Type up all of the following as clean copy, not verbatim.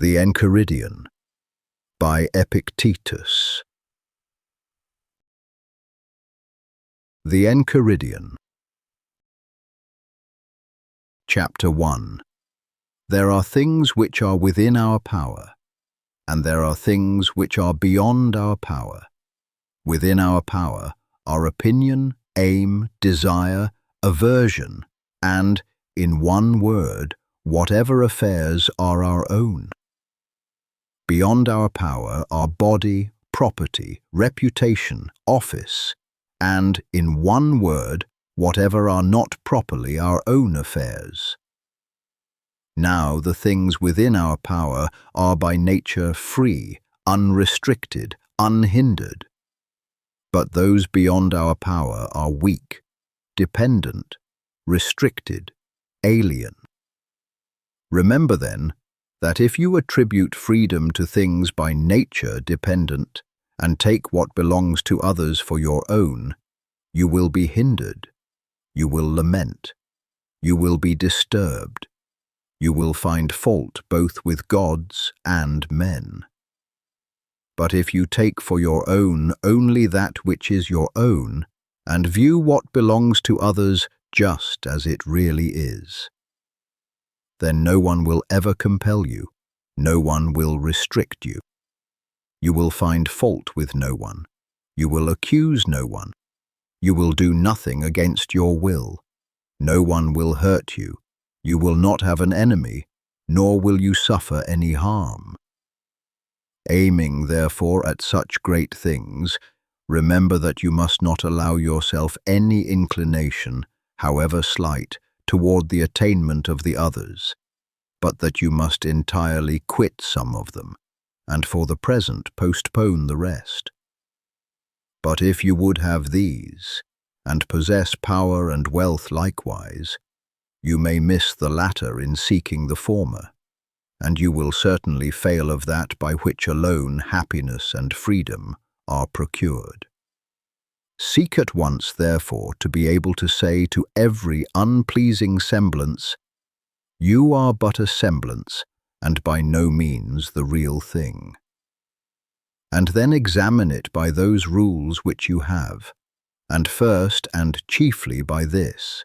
The Enchiridion by Epictetus. The Enchiridion. Chapter 1. There are things which are within our power, and there are things which are beyond our power. Within our power are opinion, aim, desire, aversion, and, in one word, whatever affairs are our own. Beyond our power are body, property, reputation, office, and, in one word, whatever are not properly our own affairs. Now the things within our power are by nature free, unrestricted, unhindered. But those beyond our power are weak, dependent, restricted, alien. Remember then, that if you attribute freedom to things by nature dependent and take what belongs to others for your own, you will be hindered, you will lament, you will be disturbed, you will find fault both with gods and men. But if you take for your own only that which is your own, and view what belongs to others just as it really is, then no one will ever compel you, no one will restrict you. You will find fault with no one, you will accuse no one, you will do nothing against your will, no one will hurt you, you will not have an enemy, nor will you suffer any harm. Aiming, therefore, at such great things, remember that you must not allow yourself any inclination, however slight, toward the attainment of the others, but that you must entirely quit some of them, and for the present postpone the rest. But if you would have these, and possess power and wealth likewise, you may miss the latter in seeking the former, and you will certainly fail of that by which alone happiness and freedom are procured. Seek at once, therefore, to be able to say to every unpleasing semblance, "You are but a semblance, and by no means the real thing." And then examine it by those rules which you have, and first and chiefly by this,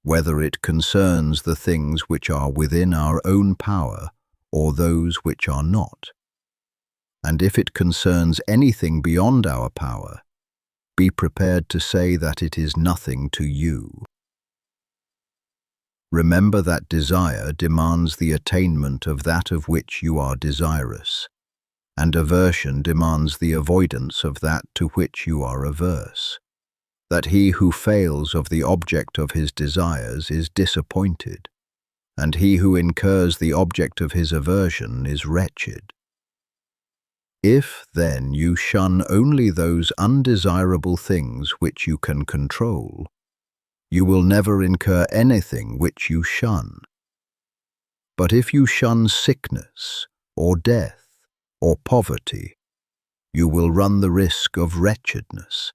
whether it concerns the things which are within our own power or those which are not. And if it concerns anything beyond our power, be prepared to say that it is nothing to you. Remember that desire demands the attainment of that of which you are desirous, and aversion demands the avoidance of that to which you are averse. That he who fails of the object of his desires is disappointed, and he who incurs the object of his aversion is wretched. If, then, you shun only those undesirable things which you can control, you will never incur anything which you shun. But if you shun sickness, or death, or poverty, you will run the risk of wretchedness.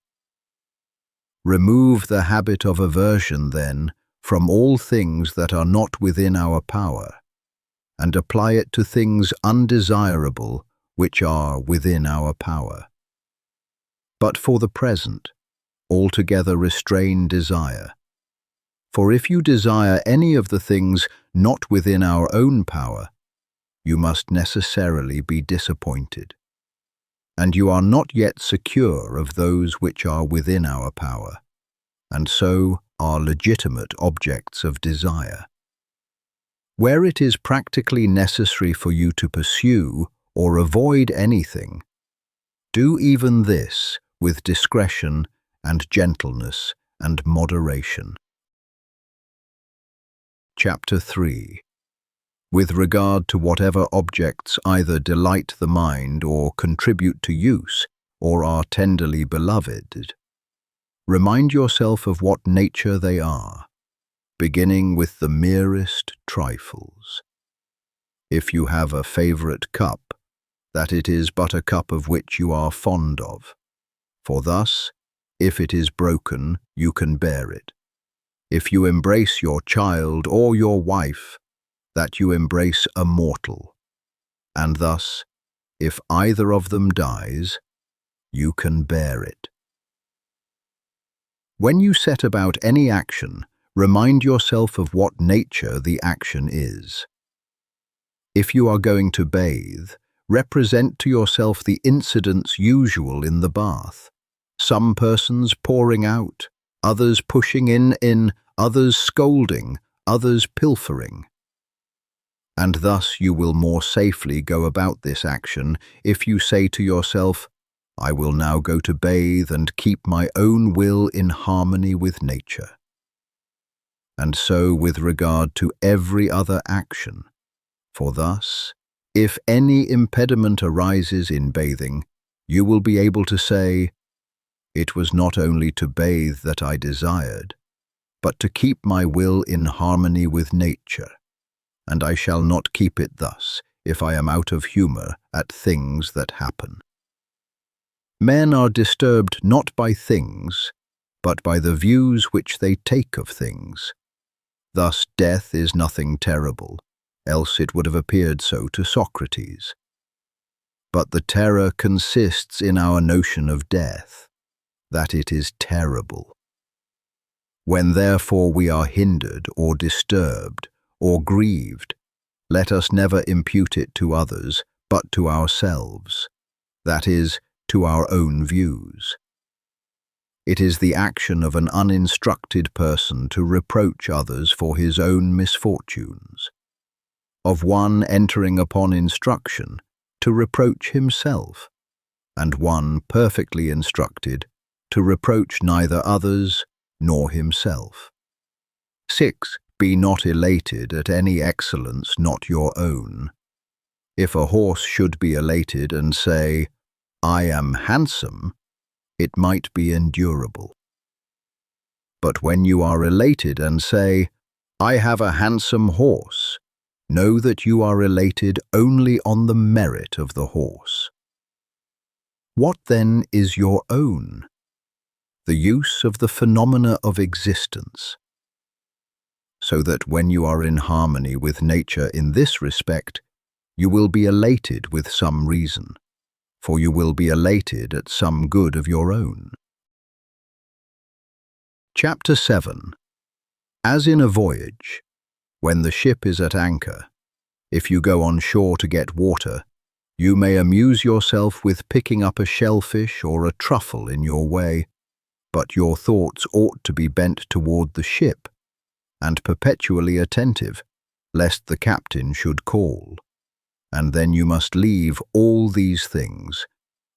Remove the habit of aversion, then, from all things that are not within our power, and apply it to things undesirable which are within our power. But for the present, altogether restrain desire. For if you desire any of the things not within our own power, you must necessarily be disappointed, and you are not yet secure of those which are within our power, and so are legitimate objects of desire. Where it is practically necessary for you to pursue or avoid anything, do even this with discretion and gentleness and moderation. Chapter 3. With regard to whatever objects either delight the mind or contribute to use or are tenderly beloved, remind yourself of what nature they are, beginning with the merest trifles. If you have a favorite cup, that it is but a cup of which you are fond of, for thus, if it is broken, you can bear it. If you embrace your child or your wife, that you embrace a mortal. and thus, if either of them dies, you can bear it. When you set about any action, remind yourself of what nature the action is. If you are going to bathe, represent to yourself the incidents usual in the bath. Some persons pouring out, others pushing in, others scolding, others pilfering. And thus you will more safely go about this action if you say to yourself, I will now go to bathe and keep my own will in harmony with nature. And so with regard to every other action, for thus, if any impediment arises in bathing, you will be able to say, it was not only to bathe that I desired, but to keep my will in harmony with nature, and I shall not keep it thus if I am out of humour at things that happen. Men are disturbed not by things, but by the views which they take of things. Thus death is nothing terrible, else it would have appeared so to Socrates. But the terror consists in our notion of death, that it is terrible. When therefore we are hindered or disturbed or grieved, let us never impute it to others, but to ourselves, that is, to our own views. It is the action of an uninstructed person to reproach others for his own misfortunes, of one entering upon instruction to reproach himself, and one perfectly instructed to reproach neither others nor himself. 6. Be not elated at any excellence not your own. If a horse should be elated and say, I am handsome, it might be endurable. But when you are elated and say, I have a handsome horse, know that you are elated only on the merit of the horse. What then is your own? The use of the phenomena of existence. So that when you are in harmony with nature in this respect, you will be elated with some reason, for you will be elated at some good of your own. Chapter 7. As in a voyage, when the ship is at anchor, if you go on shore to get water, you may amuse yourself with picking up a shellfish or a truffle in your way, but your thoughts ought to be bent toward the ship, and perpetually attentive, lest the captain should call. And then you must leave all these things,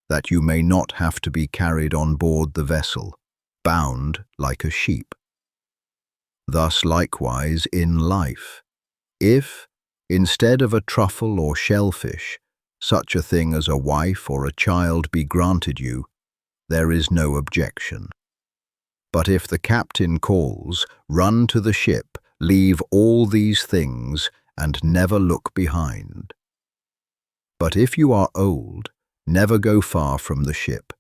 that you may not have to be carried on board the vessel, bound like a sheep. Thus likewise in life, if, instead of a truffle or shellfish, such a thing as a wife or a child be granted you, there is no objection. But if the captain calls, run to the ship, leave all these things, and never look behind. But if you are old, never go far from the ship,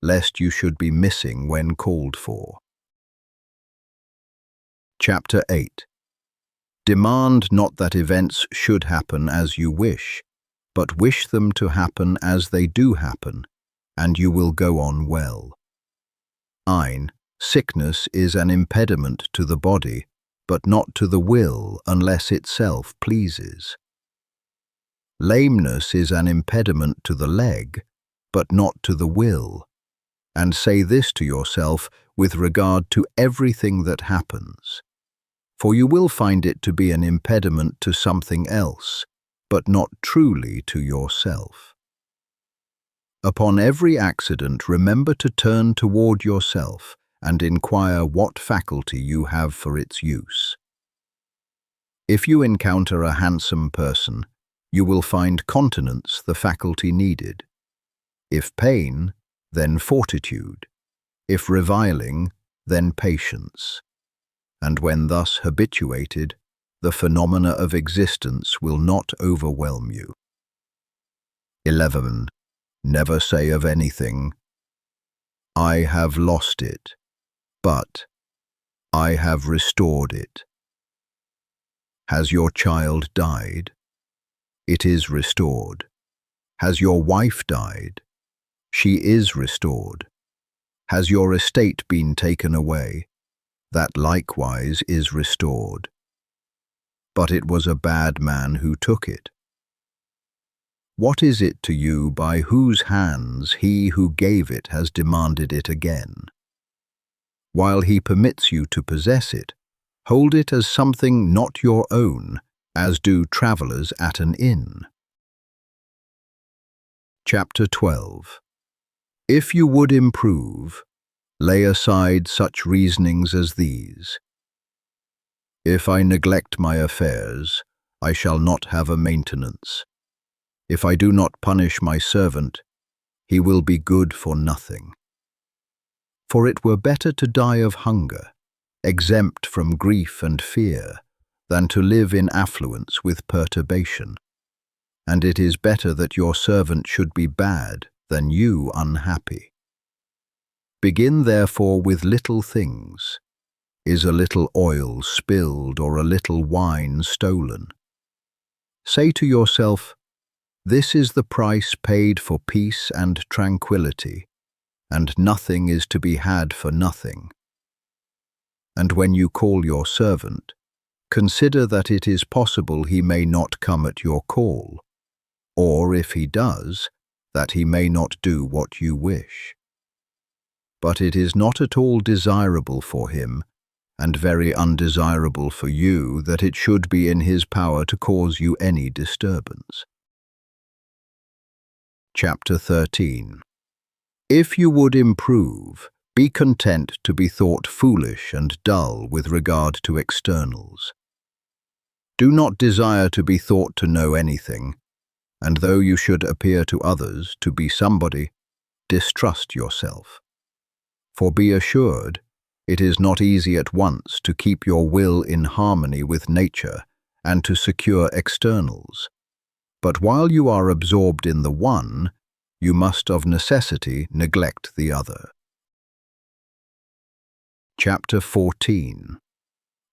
lest you should be missing when called for. Chapter 8. Demand not that events should happen as you wish, but wish them to happen as they do happen, and you will go on well. 9. Sickness is an impediment to the body, but not to the will unless itself pleases. Lameness is an impediment to the leg, but not to the will, and say this to yourself with regard to everything that happens, for you will find it to be an impediment to something else, but not truly to yourself. Upon every accident remember to turn toward yourself and inquire what faculty you have for its use. If you encounter a handsome person, you will find continence the faculty needed. If pain, then fortitude. If reviling, then patience. And when thus habituated, the phenomena of existence will not overwhelm you. 11. Never say of anything, I have lost it, but I have restored it. Has your child died? It is restored. Has your wife died? She is restored. Has your estate been taken away? That likewise is restored. But it was a bad man who took it. What is it to you by whose hands he who gave it has demanded it again? While he permits you to possess it, hold it as something not your own, as do travelers at an inn. Chapter 12. If you would improve, lay aside such reasonings as these. If I neglect my affairs, I shall not have a maintenance. If I do not punish my servant, he will be good for nothing. For it were better to die of hunger, exempt from grief and fear, than to live in affluence with perturbation. And it is better that your servant should be bad than you unhappy. Begin therefore with little things. Is a little oil spilled or a little wine stolen? Say to yourself, this is the price paid for peace and tranquility, and nothing is to be had for nothing. And when you call your servant, consider that it is possible he may not come at your call, or if he does, that he may not do what you wish. But it is not at all desirable for him, and very undesirable for you, that it should be in his power to cause you any disturbance. Chapter 13. If you would improve, be content to be thought foolish and dull with regard to externals. Do not desire to be thought to know anything, and though you should appear to others to be somebody, distrust yourself. For be assured, it is not easy at once to keep your will in harmony with nature and to secure externals. But while you are absorbed in the one, you must of necessity neglect the other. Chapter 14.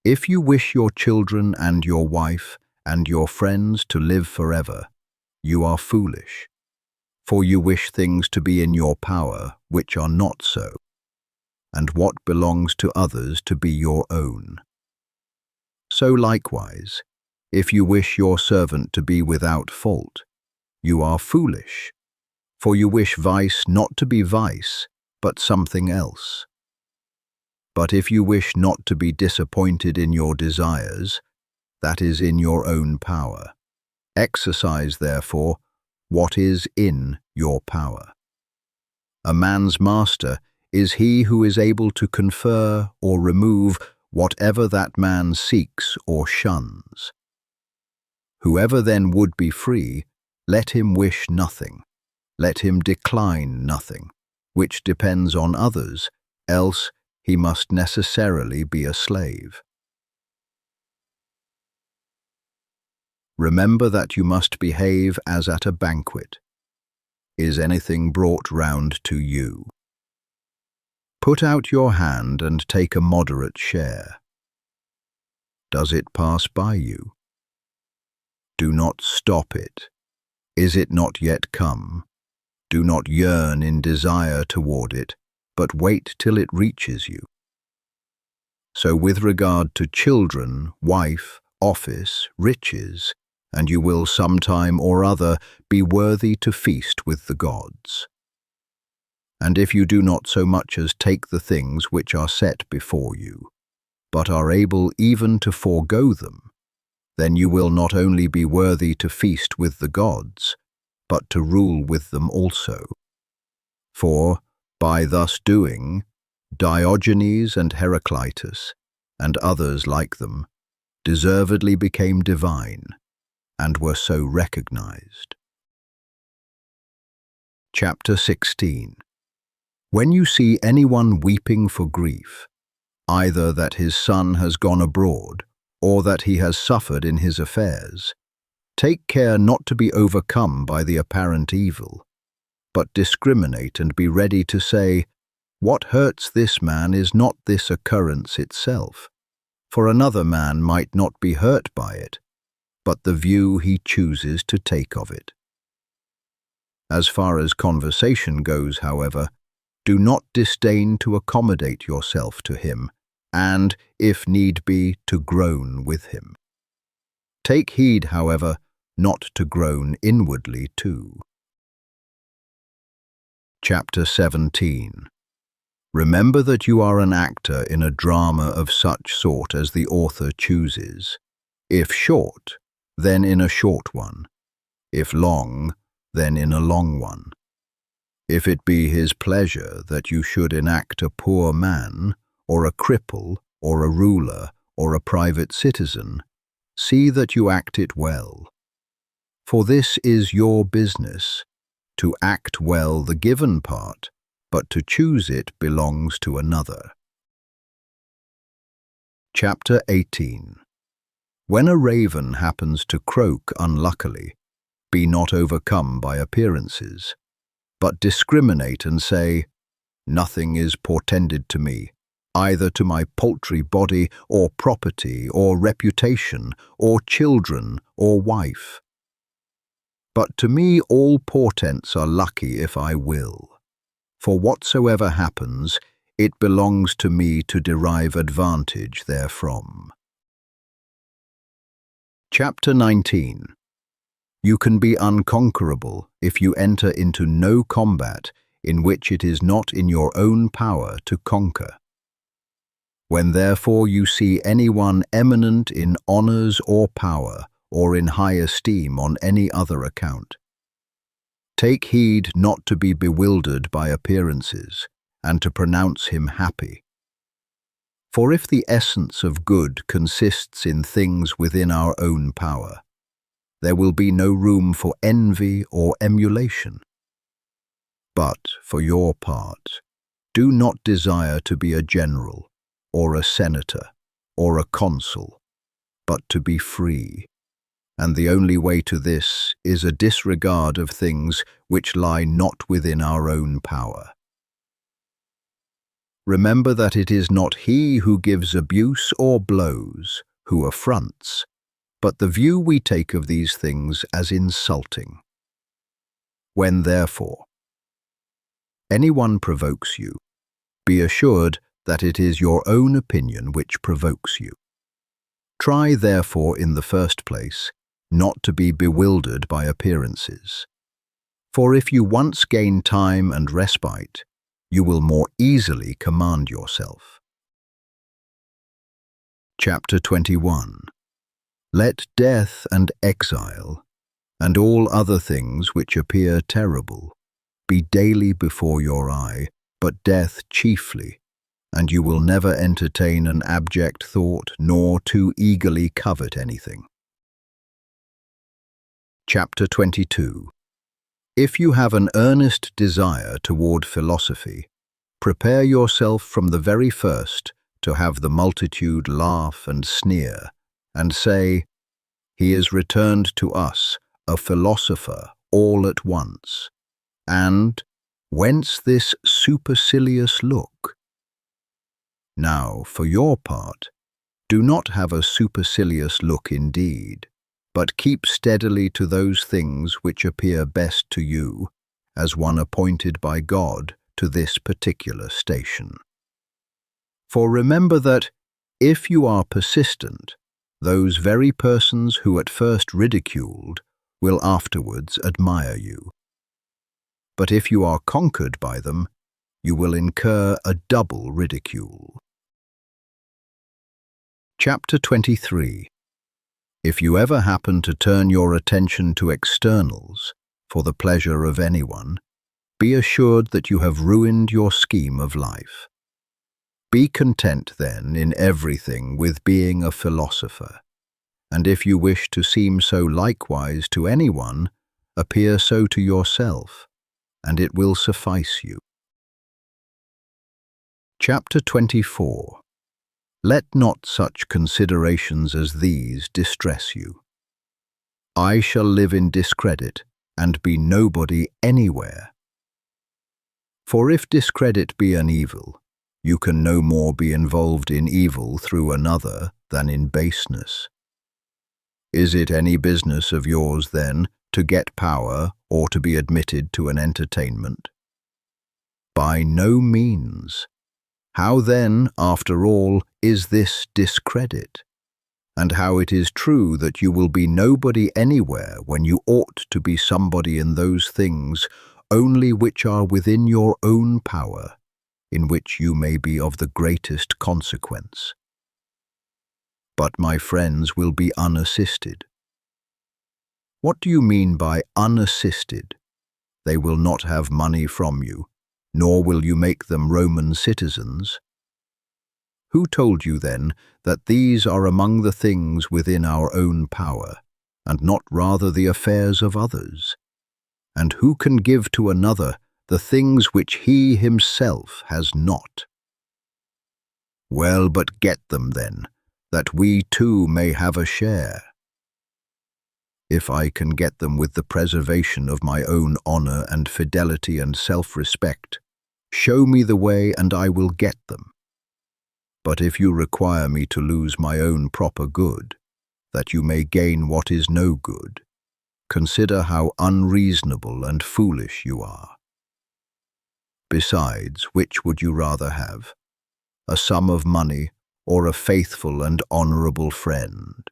If you wish your children and your wife and your friends to live forever, you are foolish, for you wish things to be in your power which are not so, and what belongs to others to be your own. So likewise, if you wish your servant to be without fault, you are foolish, for you wish vice not to be vice, but something else. But if you wish not to be disappointed in your desires, that is in your own power. Exercise, therefore, what is in your power. A man's master is he who is able to confer or remove whatever that man seeks or shuns. Whoever then would be free, let him wish nothing, let him decline nothing, which depends on others, else he must necessarily be a slave. Remember that you must behave as at a banquet. Is anything brought round to you? Put out your hand and take a moderate share. Does it pass by you? Do not stop it. Is it not yet come? Do not yearn in desire toward it, but wait till it reaches you. So with regard to children, wife, office, riches, and you will sometime or other be worthy to feast with the gods. And if you do not so much as take the things which are set before you, but are able even to forego them, then you will not only be worthy to feast with the gods, but to rule with them also. For, by thus doing, Diogenes and Heraclitus, and others like them, deservedly became divine, and were so recognized. Chapter 16. When you see anyone weeping for grief, either that his son has gone abroad, or that he has suffered in his affairs, take care not to be overcome by the apparent evil, but discriminate and be ready to say, what hurts this man is not this occurrence itself, for another man might not be hurt by it, but the view he chooses to take of it. As far as conversation goes, however, do not disdain to accommodate yourself to him, and, if need be, to groan with him. Take heed, however, not to groan inwardly too. Chapter 17. Remember that you are an actor in a drama of such sort as the author chooses. If short, then in a short one. If long, then in a long one. If it be his pleasure that you should enact a poor man, or a cripple, or a ruler, or a private citizen, see that you act it well. For this is your business, to act well the given part, but to choose it belongs to another. Chapter 18. When a raven happens to croak unluckily, be not overcome by appearances, but discriminate and say, "Nothing is portended to me, either to my paltry body, or property, or reputation, or children, or wife. But to me all portents are lucky if I will. For whatsoever happens, it belongs to me to derive advantage therefrom." Chapter 19. You can be unconquerable if you enter into no combat in which it is not in your own power to conquer. When therefore you see anyone eminent in honours or power, or in high esteem on any other account, take heed not to be bewildered by appearances, and to pronounce him happy. For if the essence of good consists in things within our own power, there will be no room for envy or emulation. But, for your part, do not desire to be a general, or a senator, or a consul, but to be free. And the only way to this is a disregard of things which lie not within our own power. Remember that it is not he who gives abuse or blows who affronts, but the view we take of these things as insulting. When, therefore, anyone provokes you, be assured that it is your own opinion which provokes you. Try, therefore, in the first place, not to be bewildered by appearances. For if you once gain time and respite, you will more easily command yourself. Chapter 21. Let death and exile, and all other things which appear terrible, be daily before your eye, but death chiefly, and you will never entertain an abject thought, nor too eagerly covet anything. Chapter 22. If you have an earnest desire toward philosophy, prepare yourself from the very first to have the multitude laugh and sneer, and say, "He is returned to us, a philosopher, all at once." And, "Whence this supercilious look?" Now, for your part, do not have a supercilious look indeed, but keep steadily to those things which appear best to you, as one appointed by God to this particular station. For remember that, if you are persistent, those very persons who at first ridiculed will afterwards admire you. But if you are conquered by them, you will incur a double ridicule. Chapter 23. If you ever happen to turn your attention to externals for the pleasure of anyone, be assured that you have ruined your scheme of life. Be content, then, in everything with being a philosopher, and if you wish to seem so likewise to anyone, appear so to yourself, and it will suffice you. Chapter 24. Let not such considerations as these distress you. I shall live in discredit and be nobody anywhere. For if discredit be an evil, you can no more be involved in evil through another than in baseness. Is it any business of yours, then, to get power or to be admitted to an entertainment? By no means. How then, after all, is this discredit? And how it is true that you will be nobody anywhere when you ought to be somebody in those things only which are within your own power, in which you may be of the greatest consequence. But my friends will be unassisted. What do you mean by unassisted? They will not have money from you, nor will you make them Roman citizens. Who told you then that these are among the things within our own power, and not rather the affairs of others? And who can give to another the things which he himself has not? Well, but get them then, that we too may have a share. If I can get them with the preservation of my own honor and fidelity and self-respect, show me the way and I will get them. But if you require me to lose my own proper good, that you may gain what is no good, consider how unreasonable and foolish you are. Besides, which would you rather have? A sum of money or a faithful and honorable friend?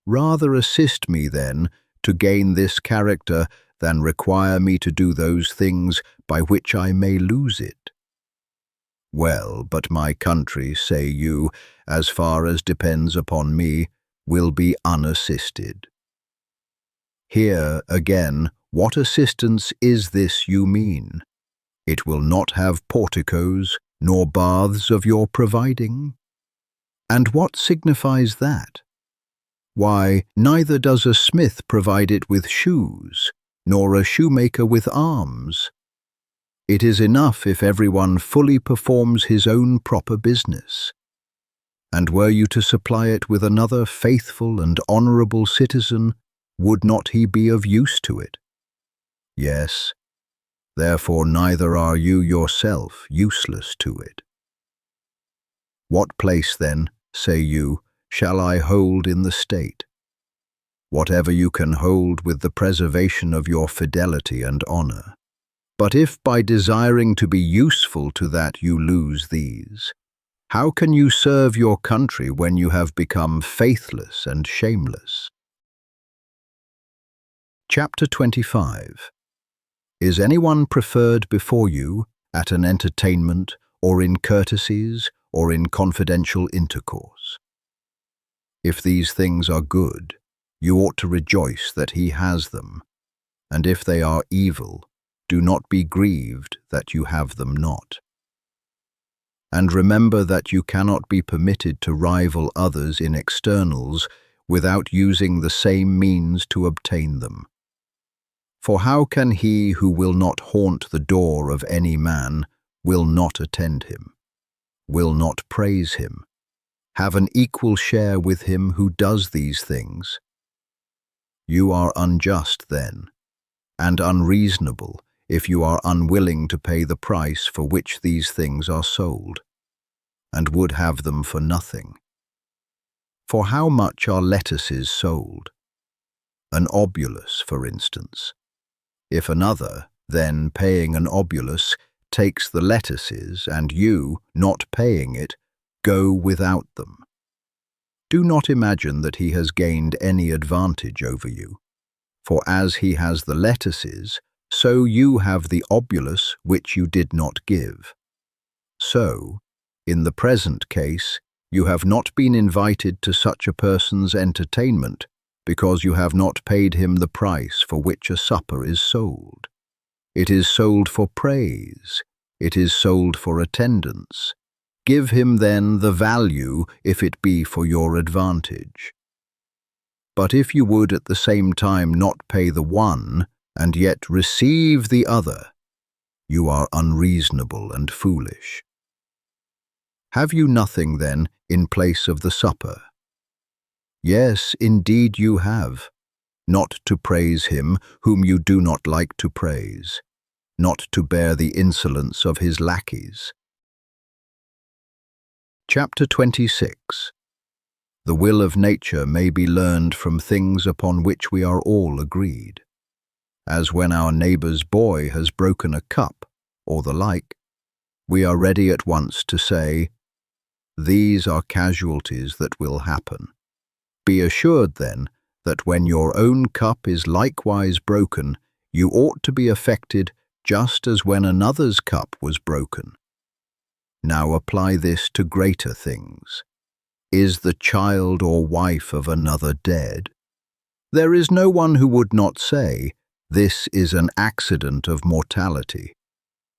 Rather assist me, then, to gain this character than require me to do those things by which I may lose it. Well, but my country, say you, as far as depends upon me, will be unassisted. Here, again, what assistance is this you mean? It will not have porticos, nor baths of your providing? And what signifies that? Why, neither does a smith provide it with shoes, nor a shoemaker with arms. It is enough if everyone fully performs his own proper business. And were you to supply it with another faithful and honorable citizen, would not he be of use to it? Yes, therefore neither are you yourself useless to it. What place, then, say you, shall I hold in the state? Whatever you can hold with the preservation of your fidelity and honor. But if by desiring to be useful to that you lose these, how can you serve your country when you have become faithless and shameless? Chapter 25. Is anyone preferred before you at an entertainment or in courtesies or in confidential intercourse? If these things are good, you ought to rejoice that he has them, and if they are evil, do not be grieved that you have them not. And remember that you cannot be permitted to rival others in externals without using the same means to obtain them. For how can he who will not haunt the door of any man, will not attend him, will not praise him, have an equal share with him who does these things? You are unjust then, and unreasonable, if you are unwilling to pay the price for which these things are sold, and would have them for nothing. For how much are lettuces sold? An obolus, for instance. If another, then paying an obolus, takes the lettuces, and you, not paying it, go without them, do not imagine that he has gained any advantage over you. For as he has the lettuces, so you have the obolus which you did not give. So, in the present case, you have not been invited to such a person's entertainment, because you have not paid him the price for which a supper is sold. It is sold for praise, it is sold for attendance. Give him then the value if it be for your advantage. But if you would at the same time not pay the one, and yet receive the other, you are unreasonable and foolish. Have you nothing, then, in place of the supper? Yes, indeed you have, not to praise him whom you do not like to praise, not to bear the insolence of his lackeys. Chapter 26. The will of nature may be learned from things upon which we are all agreed, as when our neighbour's boy has broken a cup, or the like. We are ready at once to say, "These are casualties that will happen." Be assured, then, that when your own cup is likewise broken, you ought to be affected just as when another's cup was broken. Now apply this to greater things. Is the child or wife of another dead? There is no one who would not say, "This is an accident of mortality."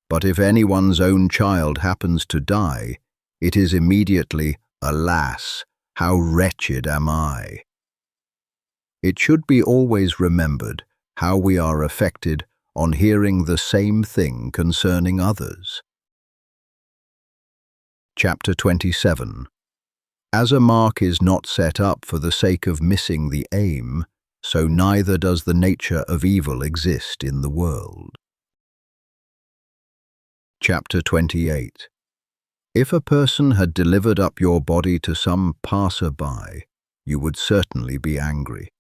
But if anyone's own child happens to die, it is immediately, "Alas, how wretched am I!" It should be always remembered how we are affected on hearing the same thing concerning others. Chapter 27. As a mark is not set up for the sake of missing the aim, so neither does the nature of evil exist in the world. Chapter 28. If a person had delivered up your body to some passer-by, you would certainly be angry.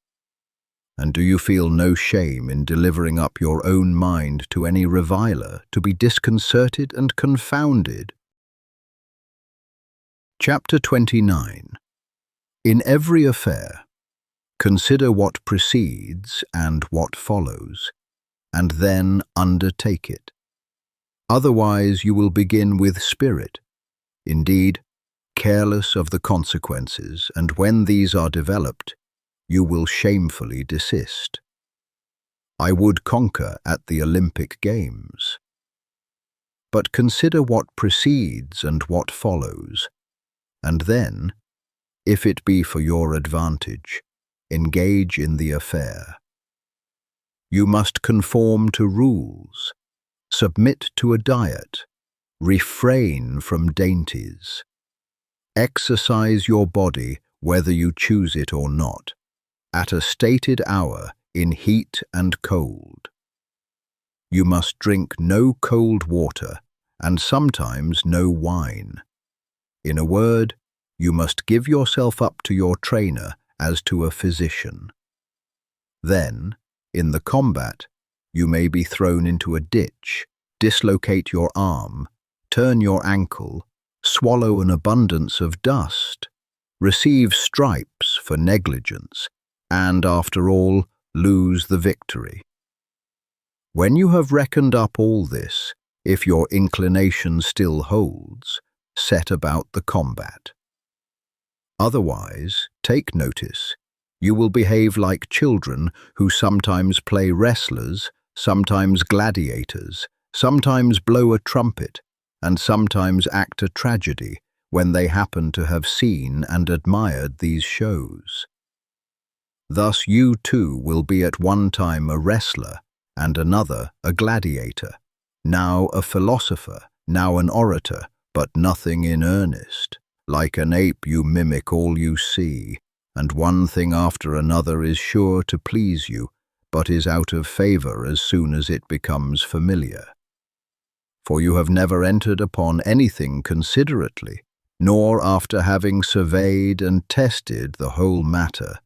And do you feel no shame in delivering up your own mind to any reviler, to be disconcerted and confounded? Chapter 29. In every affair, consider what precedes and what follows, and then undertake it. Otherwise you will begin with spirit, indeed, careless of the consequences, and when these are developed, you will shamefully desist. I would conquer at the Olympic Games. But consider what precedes and what follows, and then, if it be for your advantage, engage in the affair. You must conform to rules, submit to a diet, refrain from dainties. Exercise your body whether you choose it or not, at a stated hour, in heat and cold. You must drink no cold water, and sometimes no wine. In a word, you must give yourself up to your trainer as to a physician. Then, in the combat, you may be thrown into a ditch, dislocate your arm, turn your ankle, swallow an abundance of dust, receive stripes for negligence, and, after all, lose the victory. When you have reckoned up all this, if your inclination still holds, set about the combat. Otherwise, take notice, you will behave like children who sometimes play wrestlers, sometimes gladiators, sometimes blow a trumpet, and sometimes act a tragedy when they happen to have seen and admired these shows. Thus you too will be at one time a wrestler, and another a gladiator, now a philosopher, now an orator, but nothing in earnest. Like an ape you mimic all you see, and one thing after another is sure to please you, but is out of favour as soon as it becomes familiar. For you have never entered upon anything considerately, nor after having surveyed and tested the whole matter,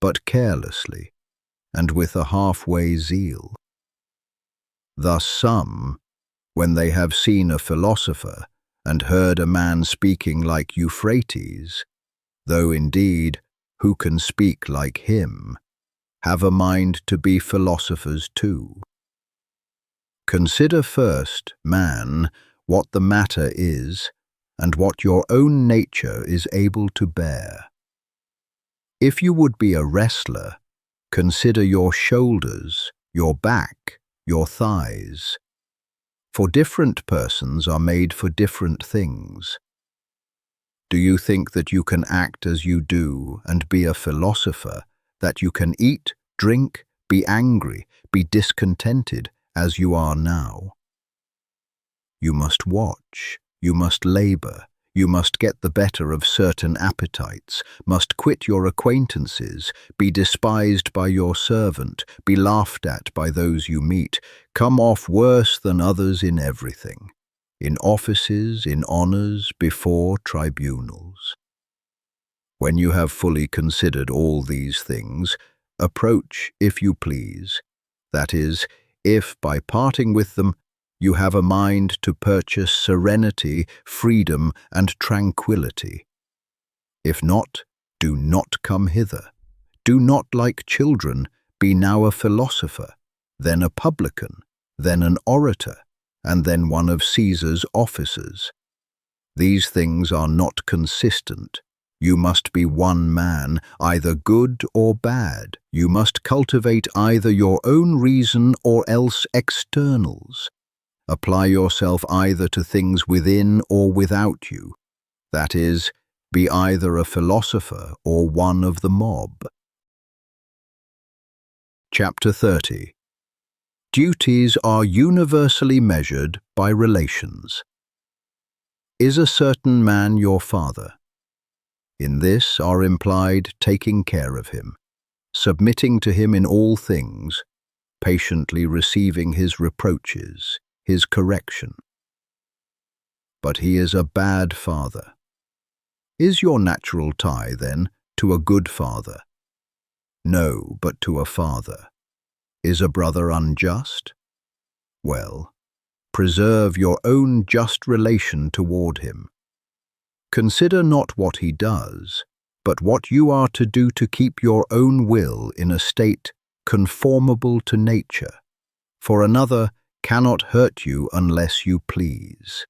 but carelessly, and with a half-way zeal. Thus some, when they have seen a philosopher, and heard a man speaking like Euphrates, though indeed, who can speak like him, have a mind to be philosophers too. Consider first, man, what the matter is, and what your own nature is able to bear. If you would be a wrestler, consider your shoulders, your back, your thighs. For different persons are made for different things. Do you think that you can act as you do and be a philosopher, that you can eat, drink, be angry, be discontented as you are now? You must watch, you must labour, you must get the better of certain appetites, must quit your acquaintances, be despised by your servant, be laughed at by those you meet, come off worse than others in everything, in offices, in honours, before tribunals. When you have fully considered all these things, approach, if you please. That is, if by parting with them you have a mind to purchase serenity, freedom, and tranquillity. If not, do not come hither. Do not, like children, be now a philosopher, then a publican, then an orator, and then one of Caesar's officers. These things are not consistent. You must be one man, either good or bad. You must cultivate either your own reason or else externals. Apply yourself either to things within or without you. That is, be either a philosopher or one of the mob. Chapter 30. Duties are universally measured by relations. Is a certain man your father? In this are implied taking care of him, submitting to him in all things, patiently receiving his reproaches, his correction. But he is a bad father. Is your natural tie, then, to a good father? No, but to a father. Is a brother unjust? Well, preserve your own just relation toward him. Consider not what he does, but what you are to do to keep your own will in a state conformable to nature, for another cannot hurt you unless you please.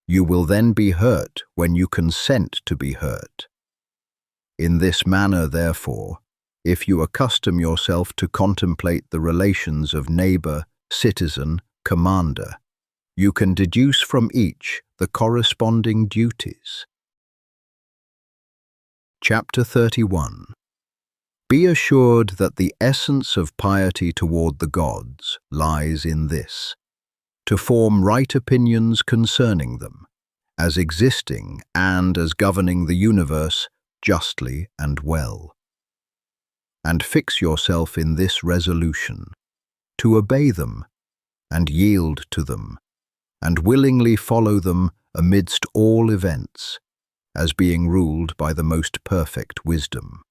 You will then be hurt when you consent to be hurt. In this manner, therefore, if you accustom yourself to contemplate the relations of neighbor, citizen, commander, you can deduce from each the corresponding duties. Chapter 31. Be assured that the essence of piety toward the gods lies in this: to form right opinions concerning them, as existing and as governing the universe justly and well. And fix yourself in this resolution, to obey them, and yield to them, and willingly follow them amidst all events, as being ruled by the most perfect wisdom.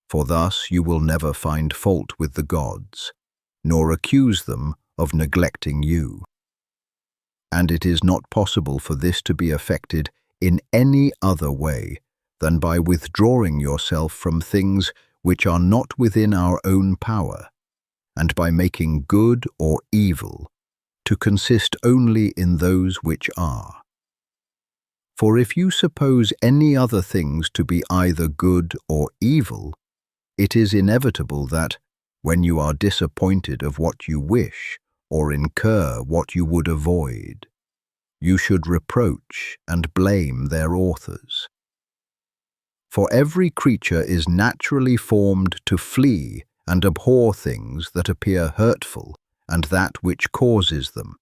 For thus you will never find fault with the gods, nor accuse them of neglecting you. And it is not possible for this to be effected in any other way than by withdrawing yourself from things which are not within our own power, and by making good or evil to consist only in those which are. For if you suppose any other things to be either good or evil, it is inevitable that, when you are disappointed of what you wish, or incur what you would avoid, you should reproach and blame their authors. For every creature is naturally formed to flee and abhor things that appear hurtful and that which causes them,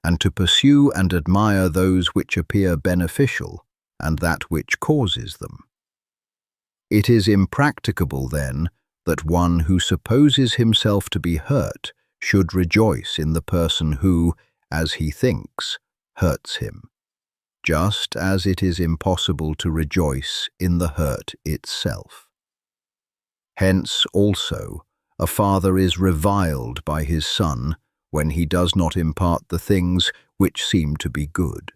and to pursue and admire those which appear beneficial and that which causes them. It is impracticable, then, that one who supposes himself to be hurt should rejoice in the person who, as he thinks, hurts him, just as it is impossible to rejoice in the hurt itself. Hence, also, a father is reviled by his son when he does not impart the things which seem to be good.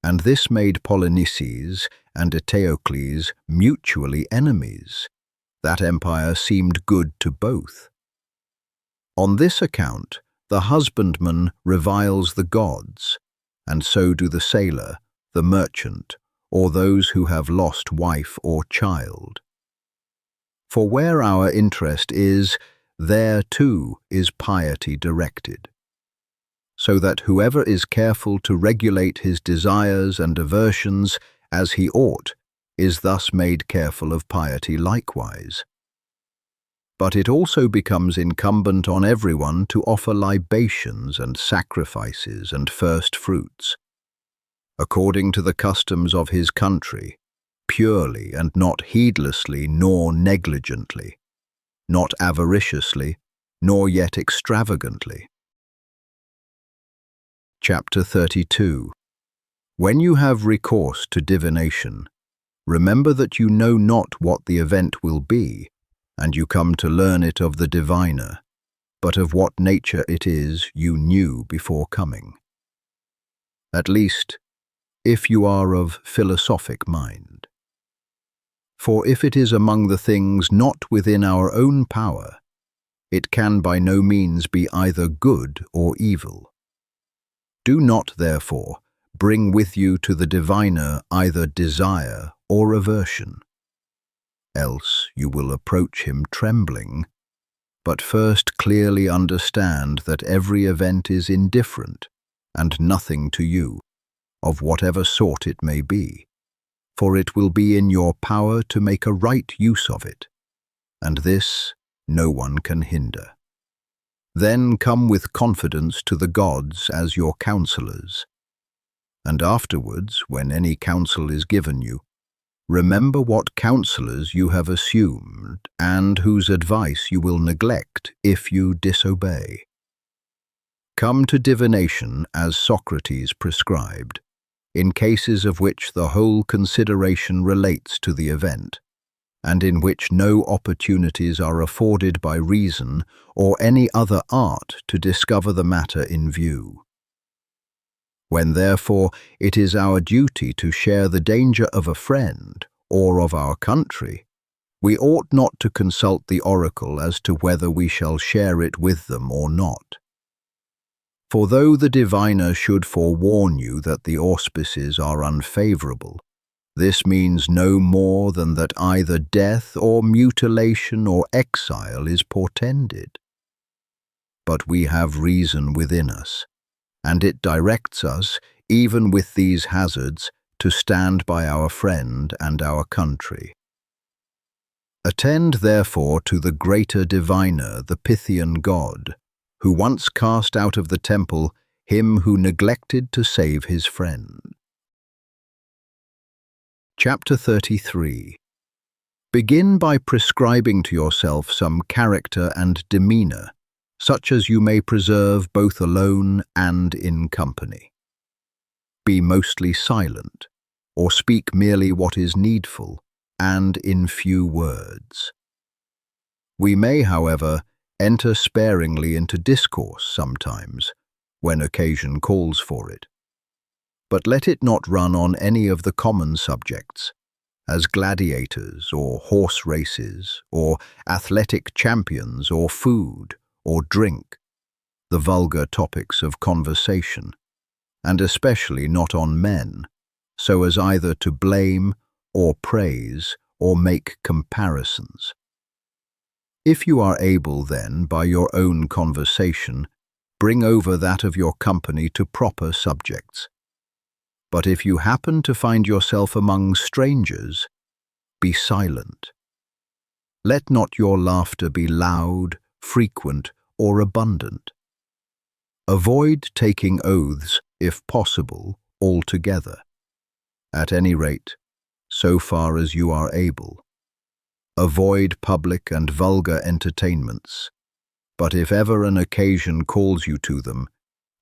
And this made Polynices and Eteocles mutually enemies. That empire seemed good to both. On this account, the husbandman reviles the gods, and so do the sailor, the merchant, or those who have lost wife or child. For where our interest is, there too is piety directed. So that whoever is careful to regulate his desires and aversions as he ought is thus made careful of piety likewise. But it also becomes incumbent on everyone to offer libations and sacrifices and first fruits, according to the customs of his country, purely and not heedlessly nor negligently, not avariciously, nor yet extravagantly. Chapter 32. When you have recourse to divination, remember that you know not what the event will be, and you come to learn it of the diviner, but of what nature it is you knew before coming. At least, if you are of philosophic mind. For if it is among the things not within our own power, it can by no means be either good or evil. Do not, therefore, bring with you to the diviner either desire or aversion. Else you will approach him trembling, but first clearly understand that every event is indifferent and nothing to you, of whatever sort it may be, for it will be in your power to make a right use of it, and this no one can hinder. Then come with confidence to the gods as your counselors, and afterwards, when any counsel is given you, remember what counselors you have assumed and whose advice you will neglect if you disobey. Come to divination as Socrates prescribed, in cases of which the whole consideration relates to the event, and in which no opportunities are afforded by reason or any other art to discover the matter in view. When, therefore, it is our duty to share the danger of a friend or of our country, we ought not to consult the oracle as to whether we shall share it with them or not. For though the diviner should forewarn you that the auspices are unfavorable, this means no more than that either death or mutilation or exile is portended. But we have reason within us, and it directs us, even with these hazards, to stand by our friend and our country. Attend therefore to the greater diviner, the Pythian god, who once cast out of the temple him who neglected to save his friend. Chapter 33. Begin by prescribing to yourself some character and demeanour, such as you may preserve both alone and in company. Be mostly silent, or speak merely what is needful, and in few words. We may, however, enter sparingly into discourse sometimes, when occasion calls for it. But let it not run on any of the common subjects, as gladiators or horse races, or athletic champions, or food, or drink, the vulgar topics of conversation, and especially not on men, so as either to blame or praise or make comparisons. If you are able, then, by your own conversation, bring over that of your company to proper subjects. But if you happen to find yourself among strangers, be silent. Let not your laughter be loud, frequent, or abundant. Avoid taking oaths, if possible, altogether. At any rate, so far as you are able. Avoid public and vulgar entertainments, but if ever an occasion calls you to them,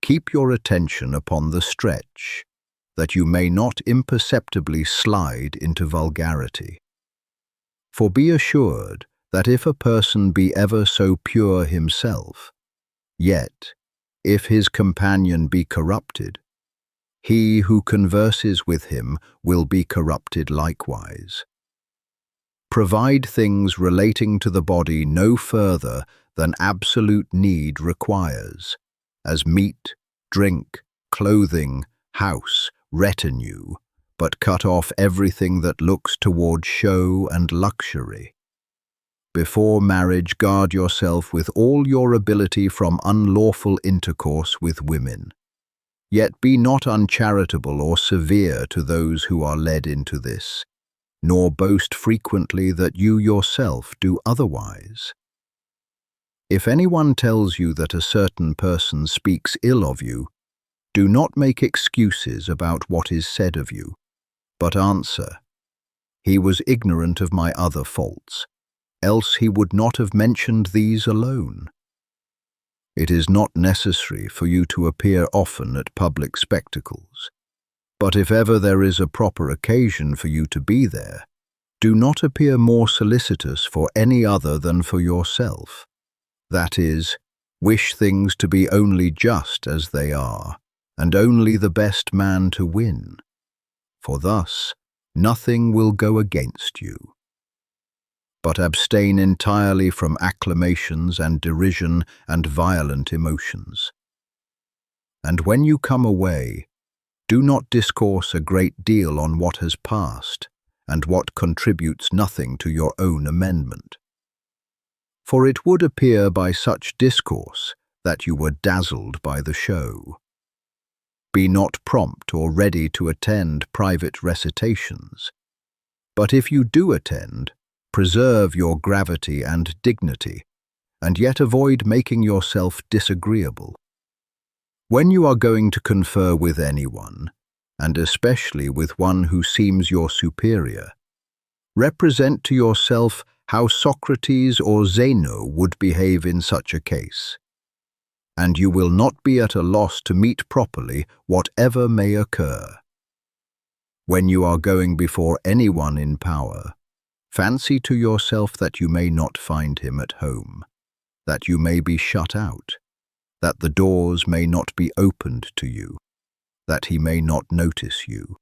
keep your attention upon the stretch, that you may not imperceptibly slide into vulgarity. For be assured that if a person be ever so pure himself, yet, if his companion be corrupted, he who converses with him will be corrupted likewise. Provide things relating to the body no further than absolute need requires, as meat, drink, clothing, house, retinue, but cut off everything that looks toward show and luxury. Before marriage, guard yourself with all your ability from unlawful intercourse with women. Yet be not uncharitable or severe to those who are led into this, nor boast frequently that you yourself do otherwise. If anyone tells you that a certain person speaks ill of you, do not make excuses about what is said of you, but answer, "He was ignorant of my other faults, else he would not have mentioned these alone." It is not necessary for you to appear often at public spectacles, But if ever there is a proper occasion for you to be there, do not appear more solicitous for any other than for yourself. That is, wish things to be only just as they are, and only the best man to win. For thus, nothing will go against you. But abstain entirely from acclamations and derision and violent emotions. And when you come away, do not discourse a great deal on what has passed, and what contributes nothing to your own amendment. For it would appear by such discourse that you were dazzled by the show. Be not prompt or ready to attend private recitations, but if you do attend, preserve your gravity and dignity, and yet avoid making yourself disagreeable. When you are going to confer with anyone, and especially with one who seems your superior, represent to yourself how Socrates or Zeno would behave in such a case, and you will not be at a loss to meet properly whatever may occur. When you are going before anyone in power, fancy to yourself that you may not find him at home, that you may be shut out, that the doors may not be opened to you, that he may not notice you.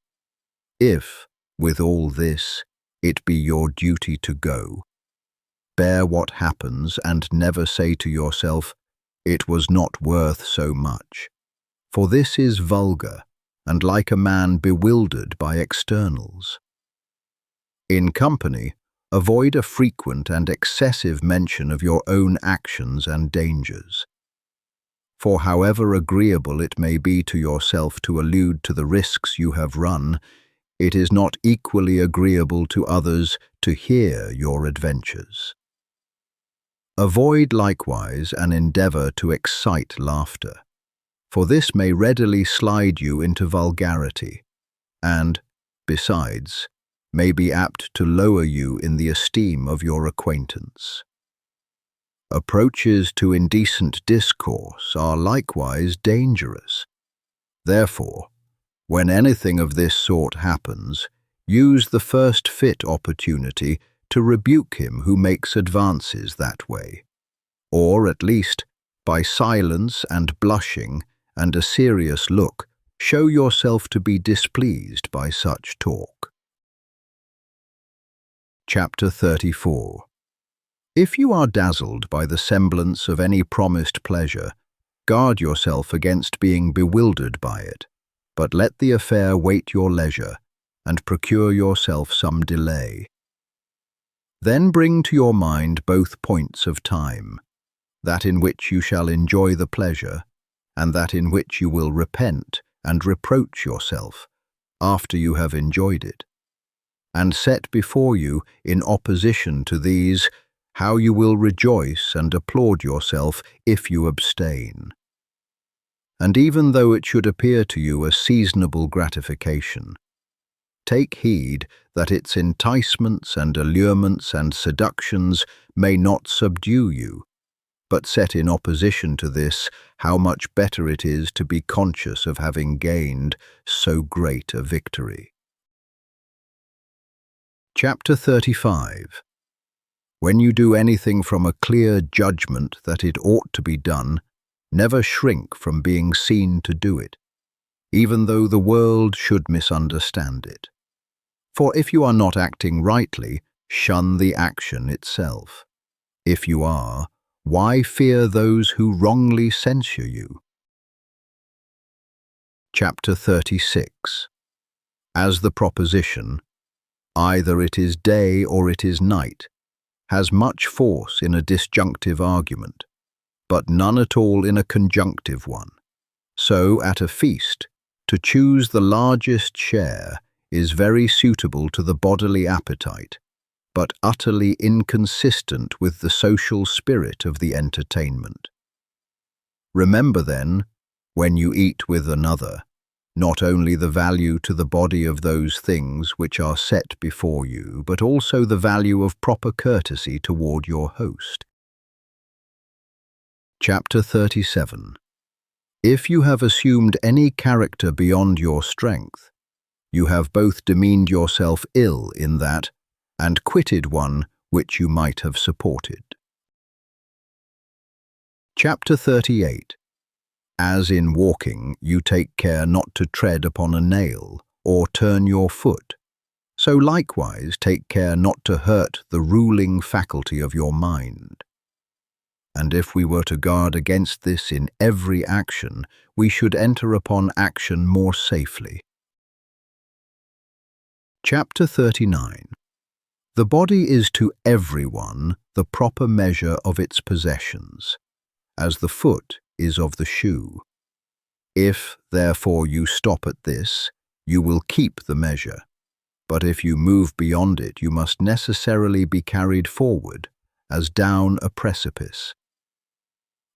If, with all this, it be your duty to go, bear what happens and never say to yourself, "It was not worth so much," for this is vulgar and like a man bewildered by externals. In company, avoid a frequent and excessive mention of your own actions and dangers. For however agreeable it may be to yourself to allude to the risks you have run, it is not equally agreeable to others to hear your adventures. Avoid likewise an endeavour to excite laughter, for this may readily slide you into vulgarity, and, besides, may be apt to lower you in the esteem of your acquaintance. Approaches to indecent discourse are likewise dangerous. Therefore, when anything of this sort happens, use the first fit opportunity to rebuke him who makes advances that way, or at least, by silence and blushing and a serious look, show yourself to be displeased by such talk. Chapter 34. If you are dazzled by the semblance of any promised pleasure, guard yourself against being bewildered by it, but let the affair wait your leisure, and procure yourself some delay. Then bring to your mind both points of time, that in which you shall enjoy the pleasure, and that in which you will repent and reproach yourself, after you have enjoyed it, and set before you, in opposition to these, how you will rejoice and applaud yourself if you abstain. And even though it should appear to you a seasonable gratification, take heed that its enticements and allurements and seductions may not subdue you, but set in opposition to this how much better it is to be conscious of having gained so great a victory. Chapter 35. When you do anything from a clear judgment that it ought to be done, never shrink from being seen to do it, even though the world should misunderstand it. For if you are not acting rightly, shun the action itself. If you are, why fear those who wrongly censure you? Chapter 36. As the proposition, either it is day or it is night, has much force in a disjunctive argument, but none at all in a conjunctive one. So, at a feast, to choose the largest share is very suitable to the bodily appetite, but utterly inconsistent with the social spirit of the entertainment. Remember then, when you eat with another, not only the value to the body of those things which are set before you, but also the value of proper courtesy toward your host. Chapter 37. If you have assumed any character beyond your strength, You have both demeaned yourself ill in that, and quitted one which you might have supported. Chapter 38. As in walking you take care not to tread upon a nail, or turn your foot, so likewise take care not to hurt the ruling faculty of your mind. And if we were to guard against this in every action, we should enter upon action more safely. Chapter 39. The body is to everyone the proper measure of its possessions, as the foot is of the shoe. If, therefore, you stop at this, you will keep the measure, but if you move beyond it, you must necessarily be carried forward, as down a precipice.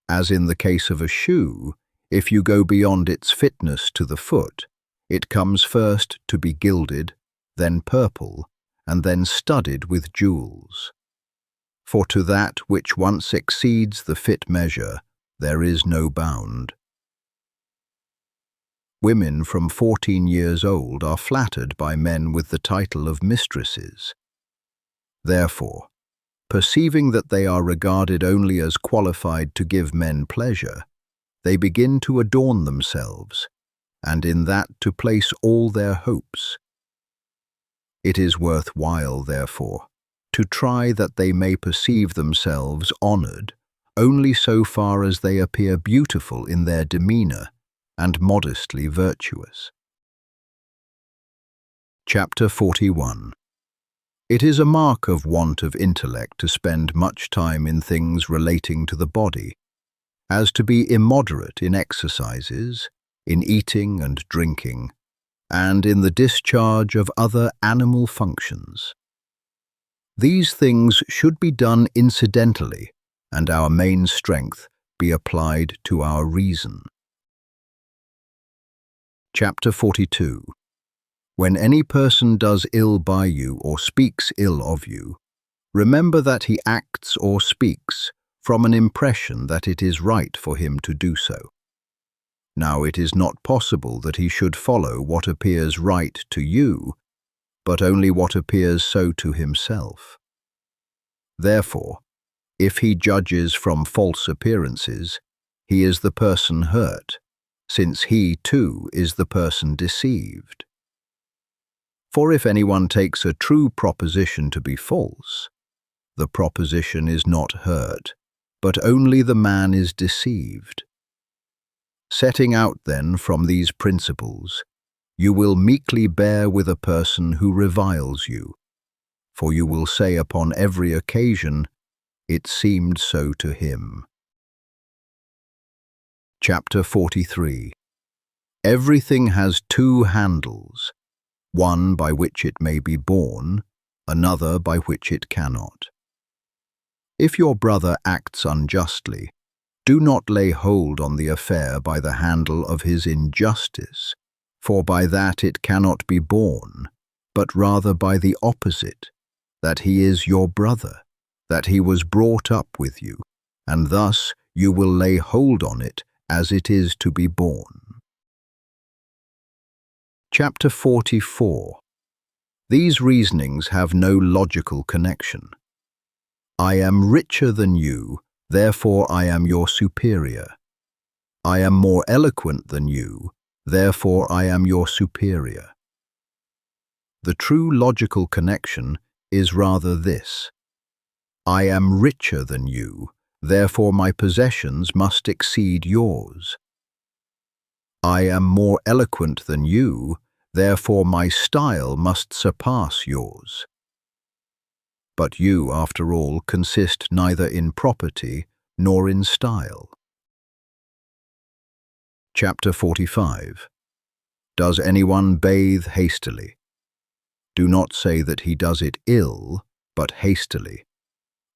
As in the case of a shoe, if you go beyond its fitness to the foot, it comes first to be gilded, then purple, and then studded with jewels. For to that which once exceeds the fit measure, there is no bound. Women from 14 years old are flattered by men with the title of mistresses. Therefore, perceiving that they are regarded only as qualified to give men pleasure, they begin to adorn themselves, and in that to place all their hopes. It is worth while, therefore, to try that they may perceive themselves honored only so far as they appear beautiful in their demeanor and modestly virtuous. Chapter 41. It is a mark of want of intellect to spend much time in things relating to the body, as to be immoderate in exercises, in eating and drinking, and in the discharge of other animal functions. These things should be done incidentally, and our main strength be applied to our reason. Chapter 42. When any person does ill by you or speaks ill of you, remember that he acts or speaks from an impression that it is right for him to do so. Now it is not possible that he should follow what appears right to you, but only what appears so to himself. Therefore, if he judges from false appearances, he is the person hurt, since he, too, is the person deceived. For if anyone takes a true proposition to be false, the proposition is not hurt, but only the man is deceived. Setting out, then, from these principles, you will meekly bear with a person who reviles you, for you will say upon every occasion, "It seemed so to him." Chapter 43. Everything has two handles, one by which it may be borne, another by which it cannot. If your brother acts unjustly, do not lay hold on the affair by the handle of his injustice, for by that it cannot be borne, but rather by the opposite, that he is your brother, that he was brought up with you, and thus you will lay hold on it as it is to be borne. Chapter 44. These reasonings have no logical connection. I am richer than you, therefore I am your superior. I am more eloquent than you, therefore I am your superior. The true logical connection is rather this: I am richer than you, therefore my possessions must exceed yours. I am more eloquent than you, therefore my style must surpass yours. But you, after all, consist neither in property nor in style. Chapter 45. Does anyone bathe hastily? Do not say that he does it ill, but hastily.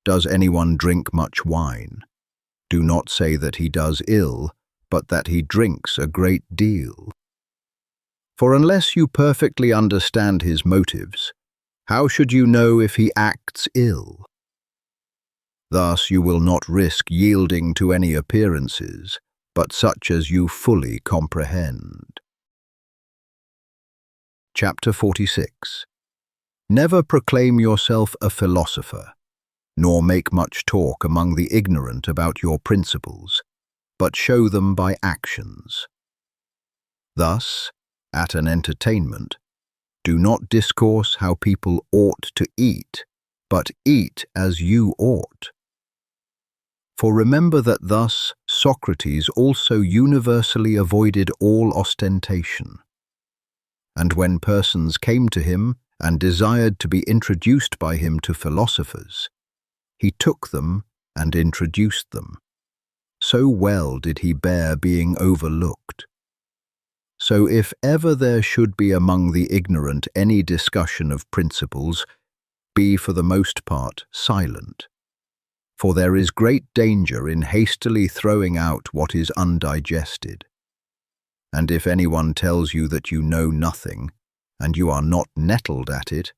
Does anyone drink much wine? Do not say that he does ill, but that he drinks a great deal. For unless you perfectly understand his motives, how should you know if he acts ill? Thus you will not risk yielding to any appearances, but such as you fully comprehend. Chapter 46. Never proclaim yourself a philosopher, nor make much talk among the ignorant about your principles, but show them by actions. Thus, at an entertainment, do not discourse how people ought to eat, but eat as you ought. For remember that thus Socrates also universally avoided all ostentation. And when persons came to him and desired to be introduced by him to philosophers, he took them and introduced them. So well did he bear being overlooked. So if ever there should be among the ignorant any discussion of principles, be for the most part silent. For there is great danger in hastily throwing out what is undigested. And if anyone tells you that you know nothing, and you are not nettled at it,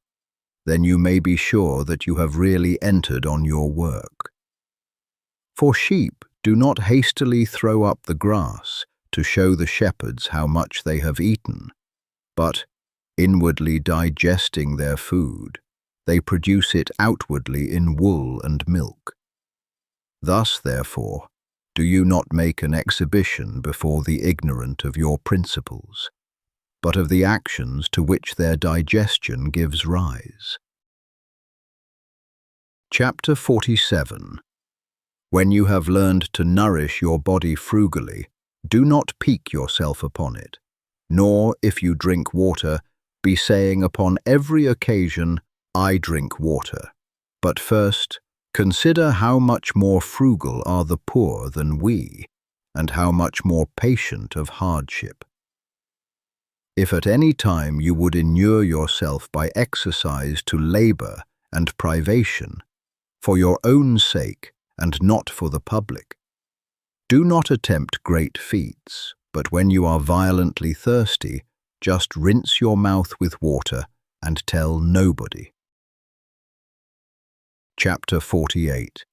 then you may be sure that you have really entered on your work. For sheep do not hastily throw up the grass to show the shepherds how much they have eaten, but, inwardly digesting their food, they produce it outwardly in wool and milk. Thus, therefore, do you not make an exhibition before the ignorant of your principles, but of the actions to which their digestion gives rise. Chapter 47. When you have learned to nourish your body frugally, do not pique yourself upon it, nor, if you drink water, be saying upon every occasion, I drink water. But first, consider how much more frugal are the poor than we, and how much more patient of hardship. If at any time you would inure yourself by exercise to labor and privation, for your own sake and not for the public, do not attempt great feats, but when you are violently thirsty, just rinse your mouth with water and tell nobody. Chapter 48.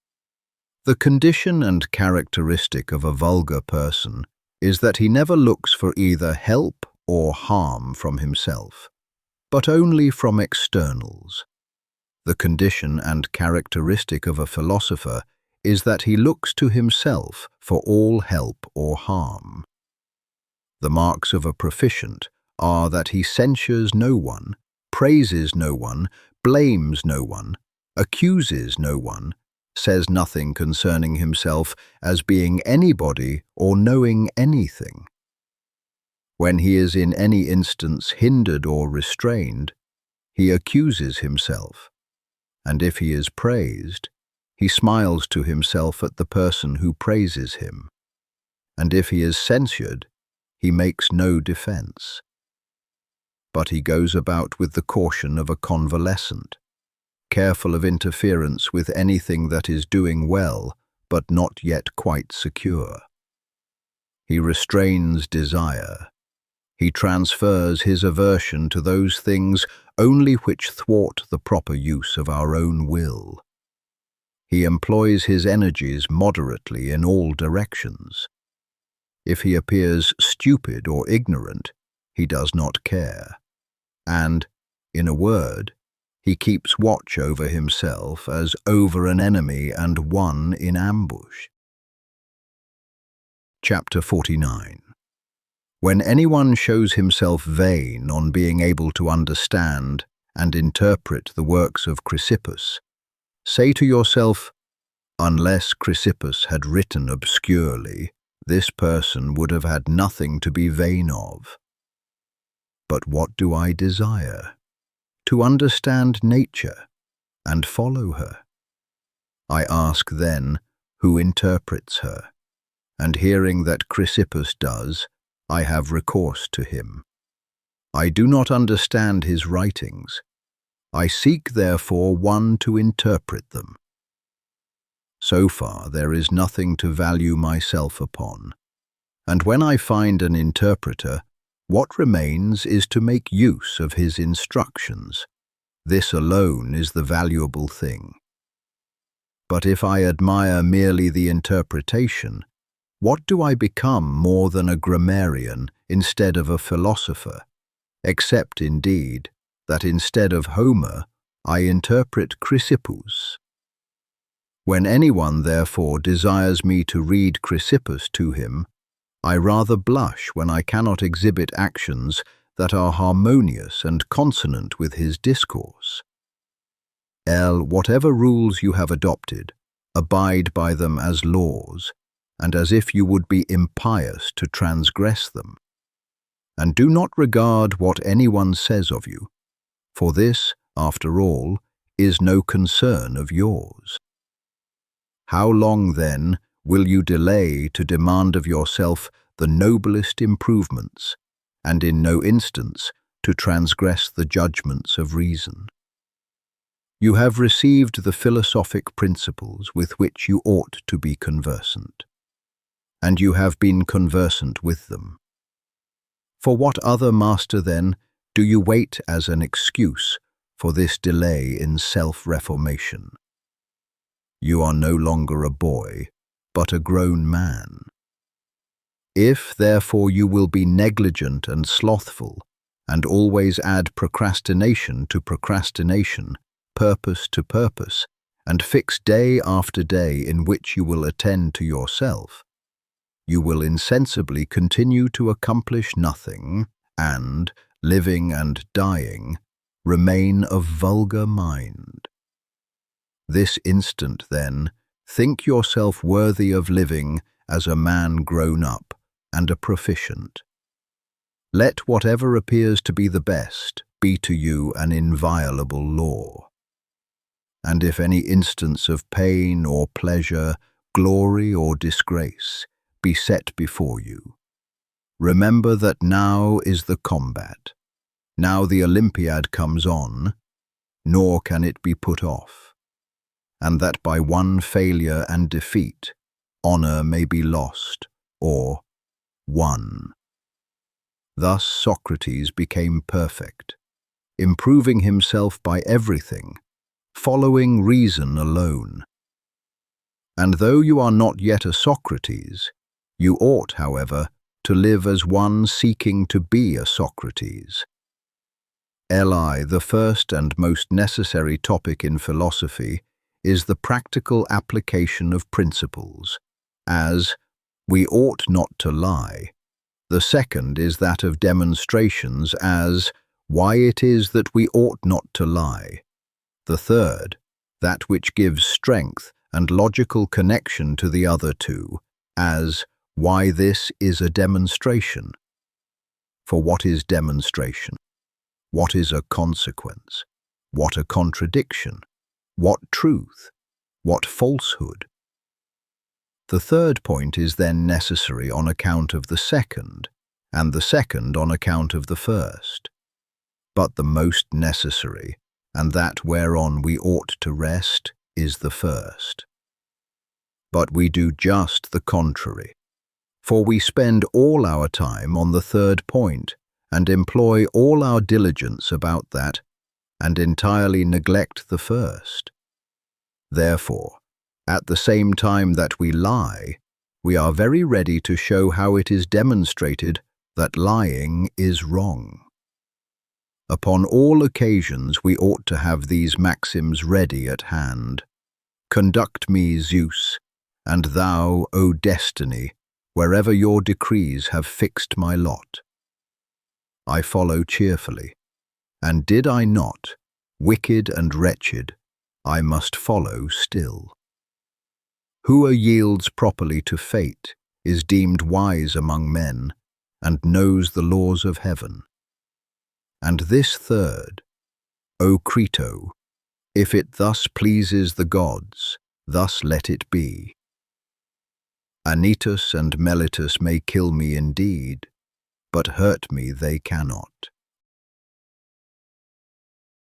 The condition and characteristic of a vulgar person is that he never looks for either help or harm from himself, but only from externals. The condition and characteristic of a philosopher is that he looks to himself for all help or harm. The marks of a proficient are that he censures no one, praises no one, blames no one, accuses no one, says nothing concerning himself as being anybody or knowing anything. When he is in any instance hindered or restrained, he accuses himself, and if he is praised, he smiles to himself at the person who praises him, and if he is censured, he makes no defense. But he goes about with the caution of a convalescent, careful of interference with anything that is doing well, but not yet quite secure. He restrains desire. He transfers his aversion to those things only which thwart the proper use of our own will. He employs his energies moderately in all directions. If he appears stupid or ignorant, he does not care. And, in a word, he keeps watch over himself as over an enemy and one in ambush. Chapter 49. When anyone shows himself vain on being able to understand and interpret the works of Chrysippus, say to yourself, unless Chrysippus had written obscurely, this person would have had nothing to be vain of. But what do I desire? To understand nature and follow her. I ask then, who interprets her? And hearing that Chrysippus does, I have recourse to him. I do not understand his writings. I seek therefore one to interpret them. So far there is nothing to value myself upon, and when I find an interpreter, what remains is to make use of his instructions. This alone is the valuable thing. But if I admire merely the interpretation, what do I become more than a grammarian instead of a philosopher? except indeed that instead of Homer I interpret Chrysippus. When anyone therefore desires me to read Chrysippus to him, I rather blush when I cannot exhibit actions that are harmonious and consonant with his discourse. Whatever rules you have adopted, abide by them as laws, and as if you would be impious to transgress them. And do not regard what anyone says of you, for this, after all, is no concern of yours. How long, then, will you delay to demand of yourself the noblest improvements, and in no instance to transgress the judgments of reason? You have received the philosophic principles with which you ought to be conversant, and you have been conversant with them. For what other master, then, do you wait as an excuse for this delay in self-reformation? You are no longer a boy, but a grown man. If, therefore, you will be negligent and slothful, and always add procrastination to procrastination, purpose to purpose, and fix day after day in which you will attend to yourself, you will insensibly continue to accomplish nothing, and, living and dying, remain of vulgar mind. This instant, then, think yourself worthy of living as a man grown up and a proficient. Let whatever appears to be the best be to you an inviolable law. And if any instance of pain or pleasure, glory or disgrace, be set before you, remember that now is the combat, now the Olympiad comes on, nor can it be put off, and that by one failure and defeat, honor may be lost, or won. Thus Socrates became perfect, improving himself by everything, following reason alone. And though you are not yet a Socrates, you ought, however, to live as one seeking to be a Socrates. The first and most necessary topic in philosophy is the practical application of principles, as we ought not to lie. The second is that of demonstrations, as why it is that we ought not to lie. The third, that which gives strength and logical connection to the other two, as why this is a demonstration. For what is demonstration? What is a consequence? What a contradiction? What truth? What falsehood? The third point is then necessary on account of the second, and the second on account of the first. But the most necessary, and that whereon we ought to rest, is the first. But we do just the contrary. For we spend all our time on the third point, and employ all our diligence about that, and entirely neglect the first. Therefore, at the same time that we lie, we are very ready to show how it is demonstrated that lying is wrong. Upon all occasions we ought to have these maxims ready at hand. Conduct me, Zeus, and thou, O destiny, wherever your decrees have fixed my lot. I follow cheerfully, and did I not, wicked and wretched, I must follow still. Whoever yields properly to fate is deemed wise among men, and knows the laws of heaven. And this third, O Crito, if it thus pleases the gods, thus let it be. Anytus and Melitus may kill me indeed, but hurt me they cannot.